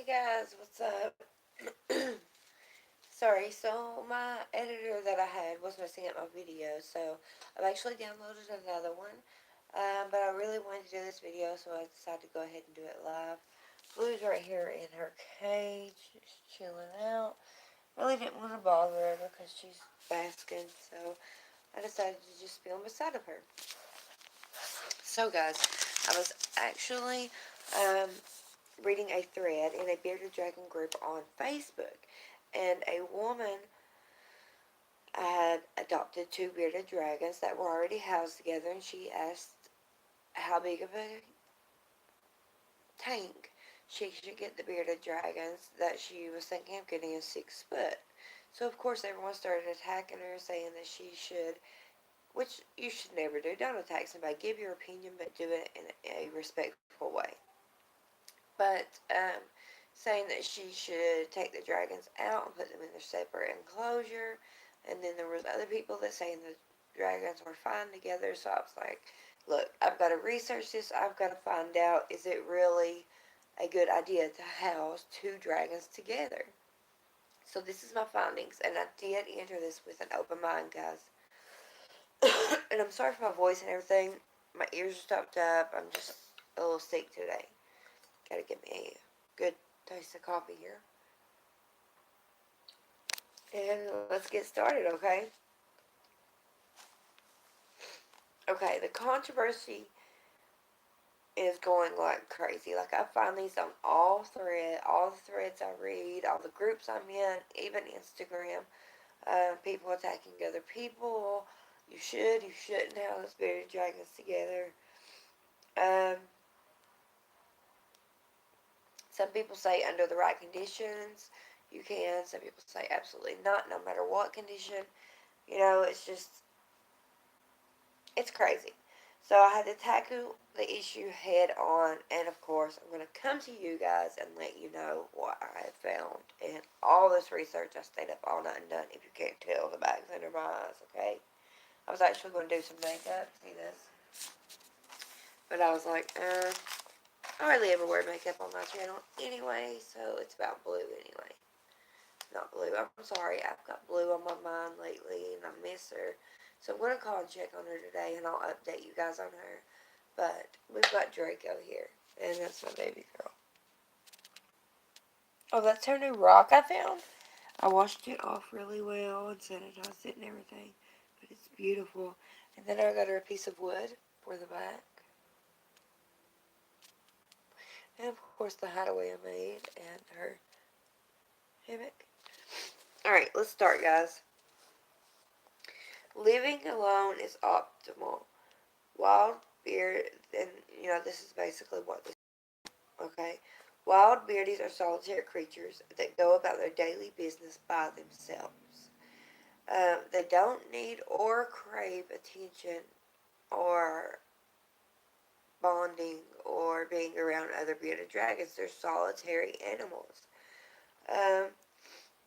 Guys, what's up? Sorry, so my editor that I had was messing up my video, so I've actually downloaded another one. But I really wanted to do this video, so I decided to go ahead and do it live. Blue's right here in her cage, she's chilling out. Really didn't want to bother her because she's basking, so I decided to just film beside of her. So, guys, I was actually reading a thread in a bearded dragon group on Facebook, and a woman had adopted two bearded dragons that were already housed together, and she asked how big of a tank she should get the bearded dragons that she was thinking of getting a 6 foot. So of course everyone started attacking her, saying that she should, which you should never do. Don't attack somebody. Give your opinion, but do it in a respectful way. But saying that she should take the dragons out and put them in their separate enclosure. And then there was other people that saying the dragons were fine together. So I was like, look, I've got to research this. I've got to find out, is it really a good idea to house two dragons together? So this is my findings, and I did enter this with an open mind, guys. And I'm sorry for my voice and everything. My ears are stopped up. I'm just a little sick today. Gotta get me a good taste of coffee here. And let's get started, okay? Okay, the controversy is going like crazy. Like, I find these on all the threads I read, all the groups I'm in, even Instagram. People attacking other people. You shouldn't have those bearded dragons together. Um, some people say under the right conditions, you can. Some people say absolutely not, no matter what condition. You know, it's crazy. So I had to tackle the issue head on, and of course, I'm going to come to you guys and let you know what I have found. And all this research, I stayed up all night and done, if you can't tell, the bags under my eyes, okay? I was actually going to do some makeup, see this? But I was like, I hardly ever wear makeup on my channel anyway, so it's about Blue anyway. Not Blue, I'm sorry, I've got Blue on my mind lately, and I miss her. So I'm going to call and check on her today, and I'll update you guys on her. But we've got Draco here, and that's my baby girl. Oh, that's her new rock I found. I washed it off really well and sanitized it and everything, but it's beautiful. And then I got her a piece of wood for the back. And of course the hideaway I made and her hammock. Alright, let's start, guys. Living alone is optimal. Wild beard, and this is basically what this is, okay? Wild beardies are solitary creatures that go about their daily business by themselves. They don't need or crave attention or bonding or being around other bearded dragons. They're solitary animals. Um,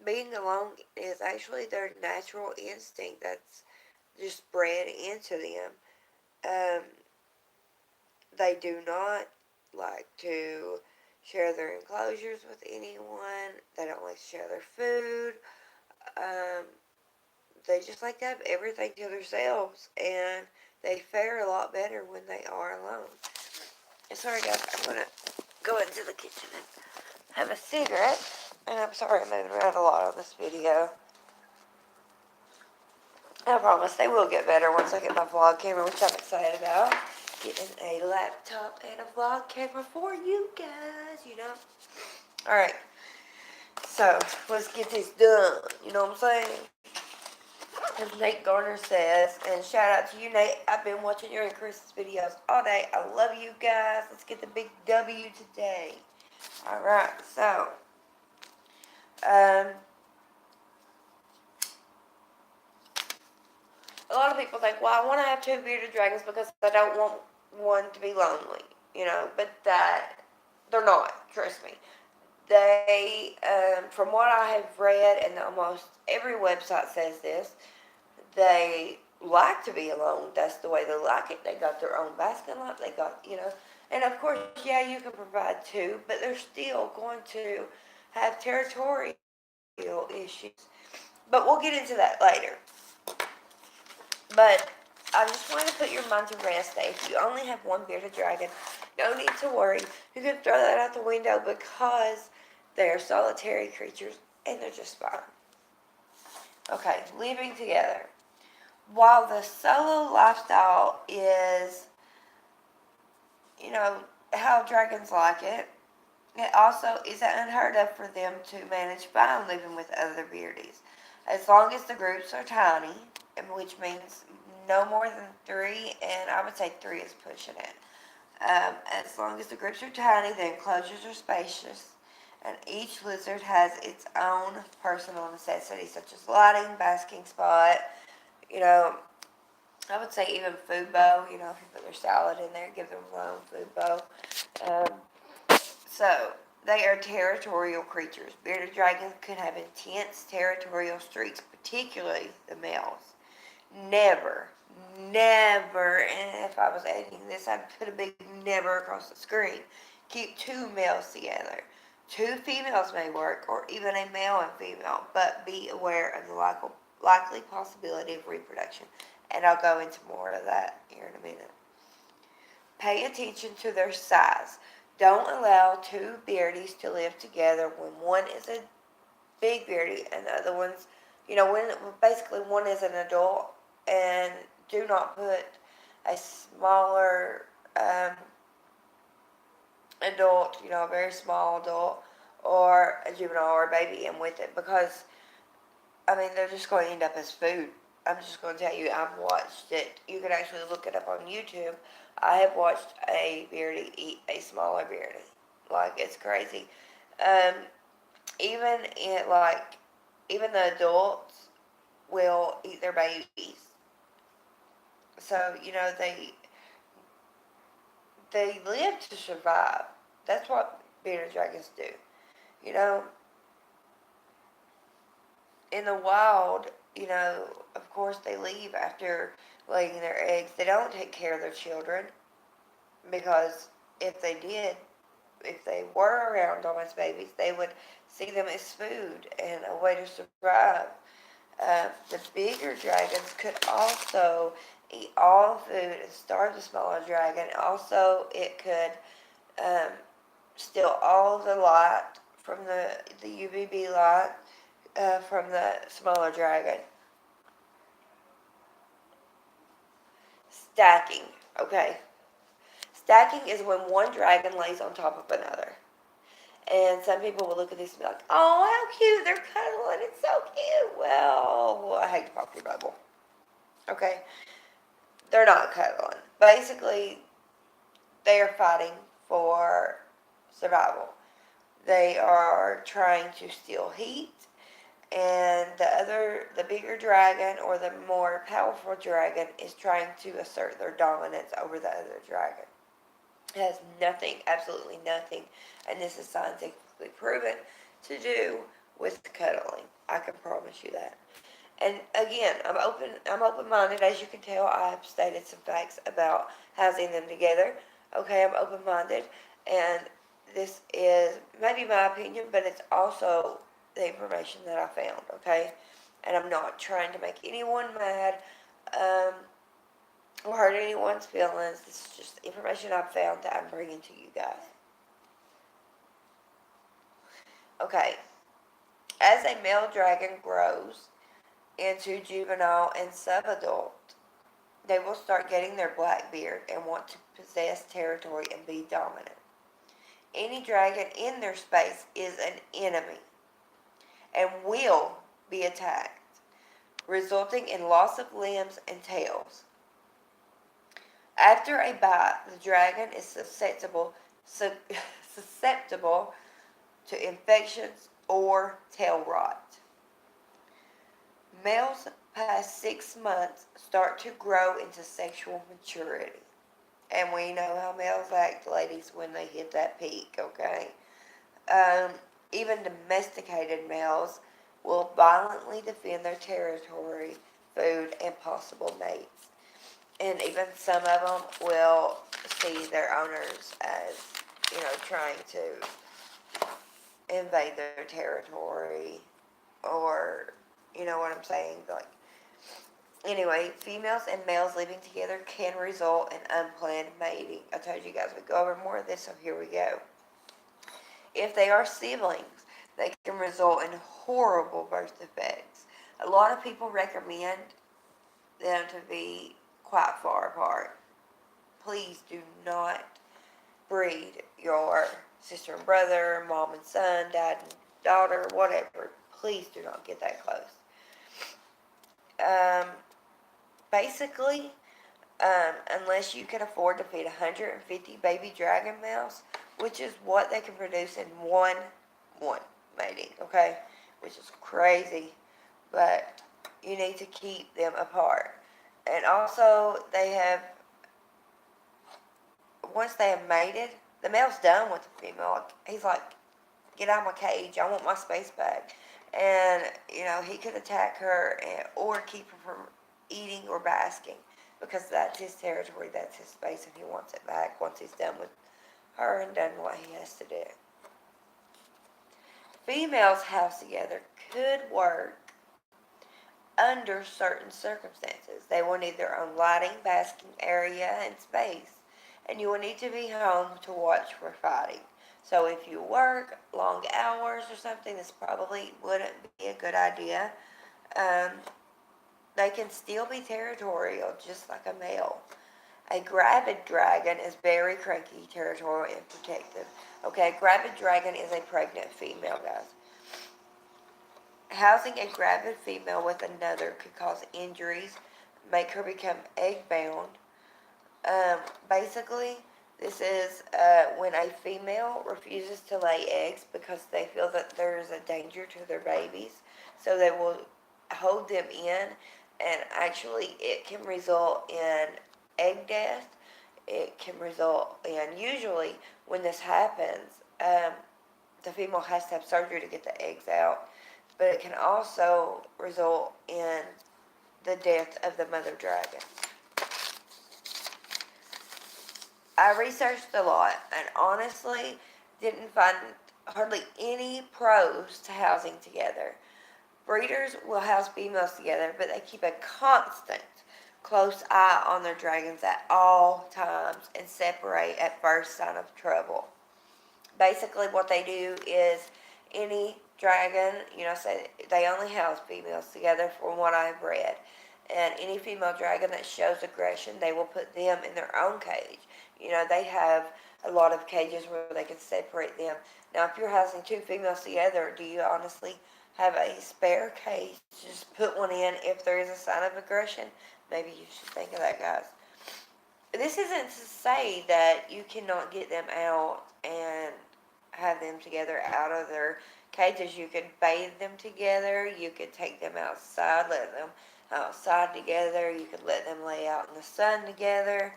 Being alone is actually their natural instinct that's just bred into them. Um, they do not like to share their enclosures with anyone. They don't like to share their food. Um, they just like to have everything to themselves, and they fare a lot better when they are alone. And sorry, guys, I'm gonna go into the kitchen and have a cigarette. And I'm sorry I'm moving around a lot on this video. I promise they will get better once I get my vlog camera, which I'm excited about. Getting a laptop and a vlog camera for you guys, Alright, so let's get this done, you know what I'm saying? As Nate Garner says, and shout out to you, Nate. I've been watching your and Chris's videos all day. I love you guys. Let's get the big W today. Alright, so, a lot of people think, well, I want to have two bearded dragons because I don't want one to be lonely, but they're not, trust me. They, from what I have read, and almost every website says this, they like to be alone. That's the way they like it. They got their own basking lot. They got, And of course, yeah, you can provide two, but they're still going to have territorial issues. But we'll get into that later. But I just want to put your mind to rest that if you only have one bearded dragon, no need to worry. You can throw that out the window because they are solitary creatures and they're just fine. Okay, living together. While the solo lifestyle is, how dragons like it, it also isn't unheard of for them to manage fine living with other beardies. As long as the groups are tiny, which means no more than three, and I would say three is pushing it. As long as the groups are tiny, the enclosures are spacious, and each lizard has its own personal necessities, such as lighting, basking spot, you know, I would say even food bowl, if you put their salad in there, give them their own food bowl. Um, so, they are territorial creatures. Bearded dragons can have intense territorial streaks, particularly the males. Never, never, and if I was editing this, I'd put a big never across the screen. Keep two males together. Two females may work, or even a male and female, but be aware of the likely possibility of reproduction. And I'll go into more of that here in a minute. Pay attention to their size. Don't allow two beardies to live together when one is a big beardie and the other one's, when basically one is an adult, and do not put a smaller adult, a very small adult, or a juvenile or a baby in with it, because they're just going to end up as food. I'm just going to tell you, I've watched it. You can actually look it up on YouTube. I have watched a beardie eat a smaller beardie. Like, it's crazy. Um, even even the adults will eat their babies. So, they live to survive. That's what bearded dragons do. You know, in the wild, of course they leave after laying their eggs. They don't take care of their children because if they did, if they were around them as babies, they would see them as food and a way to survive. The bigger dragons could also eat all food and starve the smaller dragon. Also, it could um, steal all the light from the UVB light from the smaller dragon. Stacking. Okay. Stacking is when one dragon lays on top of another. And some people will look at this and be like, oh, how cute. They're cuddling. It's so cute. Well, I hate to pop your bubble. Okay. They're not cuddling. Basically, they are fighting for survival. They are trying to steal heat, and the bigger dragon or the more powerful dragon is trying to assert their dominance over the other dragon. It has nothing, absolutely nothing, and this is scientifically proven to do with cuddling. I can promise you that. And again, I'm open-minded. As you can tell, I have stated some facts about housing them together. Okay, I'm open-minded, and this is maybe my opinion, but it's also the information that I found. Okay, and I'm not trying to make anyone mad um, or hurt anyone's feelings. This is just information I've found that I'm bringing to you guys. Okay, as a male dragon grows into juvenile and subadult, they will start getting their black beard and want to possess territory and be dominant. Any dragon in their space is an enemy and will be attacked, resulting in loss of limbs and tails. After a bite, the dragon is susceptible to infections or tail rot. Males past 6 months start to grow into sexual maturity. And we know how males act, ladies, when they hit that peak, okay? Even domesticated males will violently defend their territory, food, and possible mates. And even some of them will see their owners as, trying to invade their territory, or, you know what I'm saying? Like, anyway, females and males living together can result in unplanned mating. I told you guys we'd go over more of this, so here we go. If they are siblings, they can result in horrible birth defects. A lot of people recommend them to be quite far apart. Please do not breed your sister and brother, mom and son, dad and daughter, whatever. Please do not get that close. Um, basically, unless you can afford to feed 150 baby dragon males, which is what they can produce in one mating, okay? Which is crazy, but you need to keep them apart. And also, once they have mated, the male's done with the female. He's like, get out of my cage, I want my space back. And, he could attack her or keep her from eating or basking, because that's his territory, that's his space, and he wants it back once he's done with her and done what he has to do. Females housed together could work under certain circumstances. They will need their own lighting, basking area, and space, and you will need to be home to watch for fighting. So if you work long hours or something, this probably wouldn't be a good idea. Um, they can still be territorial, just like a male. A gravid dragon is very cranky, territorial, and protective. Okay, a gravid dragon is a pregnant female, guys. Housing a gravid female with another could cause injuries, make her become egg-bound. Basically, this is when a female refuses to lay eggs because they feel that there is a danger to their babies. So they will hold them in, and actually it can result in egg death. It can result in, usually when this happens, the female has to have surgery to get the eggs out. But it can also result in the death of the mother dragon. I researched a lot and honestly didn't find hardly any pros to housing together. Breeders will house females together, but they keep a constant close eye on their dragons at all times and separate at first sign of trouble. Basically, what they do is any dragon, say they only house females together from what I've read. And any female dragon that shows aggression, they will put them in their own cage. They have a lot of cages where they can separate them. Now, if you're housing two females together, do you honestly have a spare cage to just put one in if there is a sign of aggression? Maybe you should think of that, guys. This isn't to say that you cannot get them out and have them together out of their cages. You could bathe them together. You could take them outside, let them outside together. You could let them lay out in the sun together.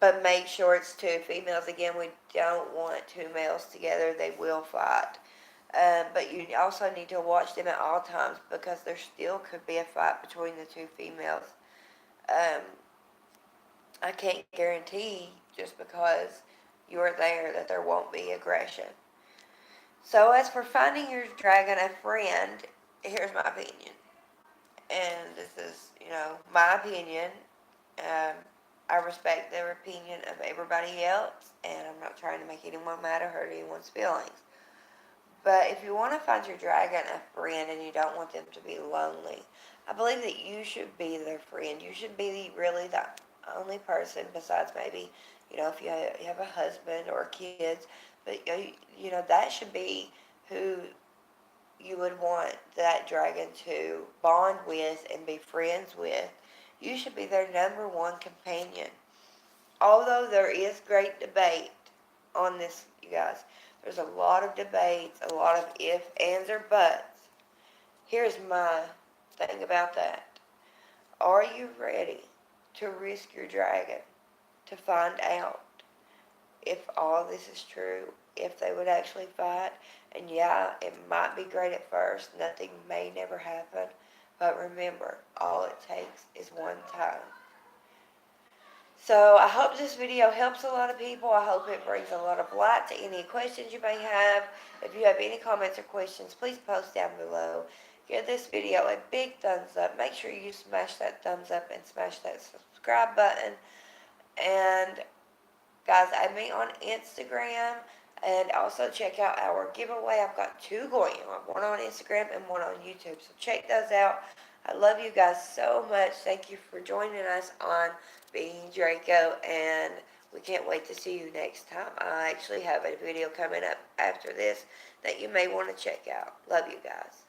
But make sure it's two females. Again, we don't want two males together. They will fight. But you also need to watch them at all times because there still could be a fight between the two females. I can't guarantee just because you are there that there won't be aggression. So as for finding your dragon a friend, here's my opinion. And this is, my opinion. I respect their opinion of everybody else, and I'm not trying to make anyone mad or hurt anyone's feelings. But if you want to find your dragon a friend and you don't want them to be lonely, I believe that you should be their friend. You should be really the only person besides maybe, if you have a husband or kids. But, that should be who you would want that dragon to bond with and be friends with. You should be their number one companion. Although there is great debate on this, you guys. There's a lot of debates, a lot of ifs, ands, or buts. Here's my thing about that. Are you ready to risk your dragon to find out if all this is true, if they would actually fight? And yeah, it might be great at first. Nothing may never happen. But remember, all it takes is one time. So I hope this video helps a lot of people. I hope it brings a lot of light to any questions you may have. If you have any comments or questions, please post down below. Give this video a big thumbs up. Make sure you smash that thumbs up and smash that subscribe button. And guys, add me on Instagram. And also check out our giveaway. I've got two going on, one on Instagram and one on YouTube. So check those out. I love you guys so much. Thank you for joining us on Being Draco, and we can't wait to see you next time. I actually have a video coming up after this that you may want to check out. Love you guys.